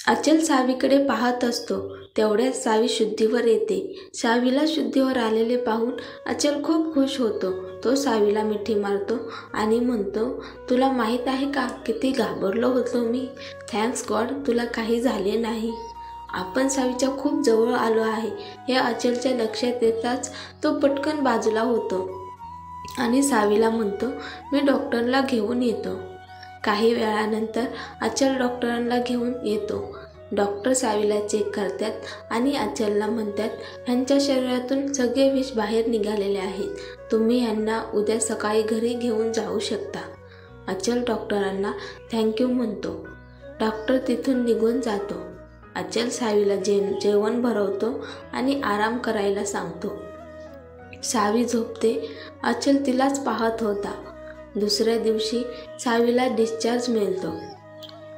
अचल सावीकडे पाहत असतो. तेवढ्यात सावी शुद्धीवर येते. सावीला शुद्धीवर आलेले पाहून अचल खूप खुश होतो. तो सावीला मिठी मारतो आणि म्हणतो, तुला माहीत आहे का किती घाबरलो होतो मी. थँक्स गॉड तुला काही झाले नाही. आपण सावीच्या खूप जवळ आलो आहे हे अचलच्या लक्षात येताच तो पटकन बाजूला होतो आणि सावीला म्हणतो, मी डॉक्टरला घेऊन येतो. काही वेळानंतर अचल डॉक्टरांना घेऊन येतो. डॉक्टर सावीला चेक करतात आणि अचलला म्हणतात, ह्यांच्या शरीरातून सगळे विष बाहेर निघालेले आहेत. तुम्ही ह्यांना उद्या सकाळी घरी घेऊन जाऊ शकता. अचल डॉक्टरांना थँक्यू म्हणतो. डॉक्टर तिथून निघून जातो. अचल सावीला जेवण भरवतो आणि आराम करायला सांगतो. सावी झोपते. अचल तिलाच पाहत होता. दुसऱ्या दिवशी सावीला डिस्चार्ज मिळतो.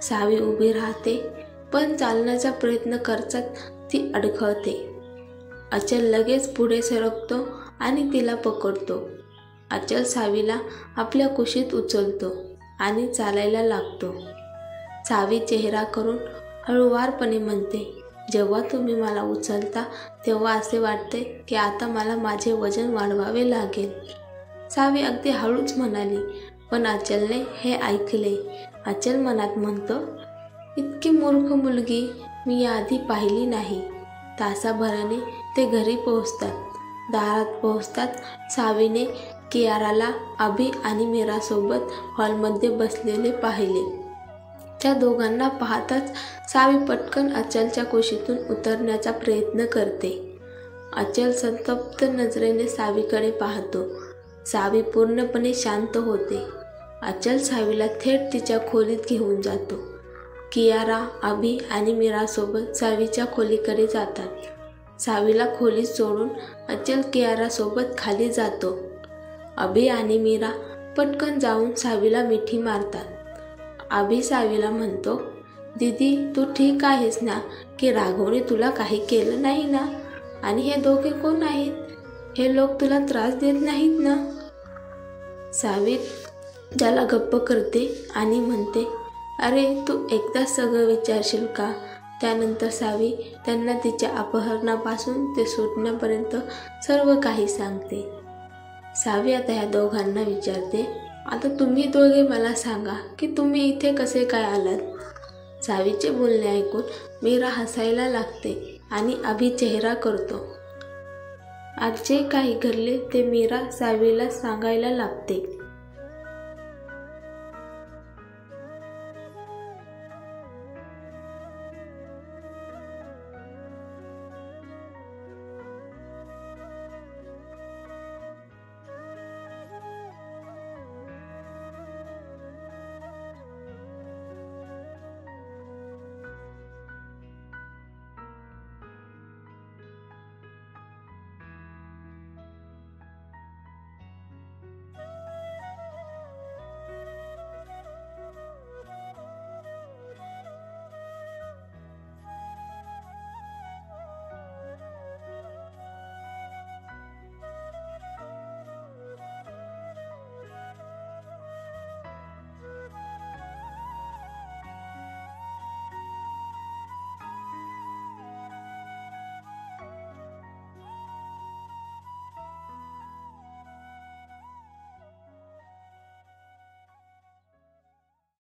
सावी उभी राहते, पण चालण्याचा प्रयत्न करताच ती अडखळते. अचल लगेच पुढे सरकतो आणि तिला पकडतो. अचल सावीला आपल्या कुशीत उचलतो आणि चालायला लागतो. सावी चेहरा करून हळूवारपणे म्हणते, जेव्हा तुम्ही मला उचलता तेव्हा असे वाटते की आता मला माझे वजन वाढवावे लागेल. सावी अगदी हळूच म्हणाली, पण अचलने हे ऐकले. अचल मनात म्हणतो, इतकी मूर्ख मुलगी मी याआधी पाहिली नाही. तासाभराने ते घरी पोहोचतात. दारात पोहोचतात सावीने कियाराला अभि आणि मीरासोबत हॉलमध्ये बसलेले पाहिले. त्या दोघांना पाहताच सावी पटकन अचलच्या कुशीतून उतरण्याचा प्रयत्न करते. अचल संतप्त नजरेने सावीकडे पाहतो. सावी पूर्णपणे शांत होते. अचल सावीला थेट तिच्या खोलीत घेऊन जातो. कियारा, अभि आणि मीरासोबत सावीच्या खोलीकडे जातात. सावीला खोलीत सोडून अचल कियारासोबत खाली जातो. अभि आणि मीरा पटकन जाऊन सावीला मिठी मारतात. अभि सावीला म्हणतो, दीदी तू ठीक आहेस ना, की राघवने तुला काही केलं नाही ना. आणि हे दोघे कोण आहेत. हे लोक तुला त्रास देत नाहीत ना. सावी त्याला गप्प करते आणि म्हणते, अरे तू एकदाच सगळं विचारशील का. त्यानंतर सावी त्यांना तिच्या अपहरणापासून ते सुटण्यापर्यंत सर्व काही सांगते. सावी आता ह्या दोघांना विचारते, आता तुम्ही दोघे मला सांगा की तुम्ही इथे कसे काय आलात. सावीचे बोलणे ऐकून मीरा हसायला लागते आणि अभि चेहरा करतो. आज जे काही घडले ते मीरा सावीला सांगायला लागते.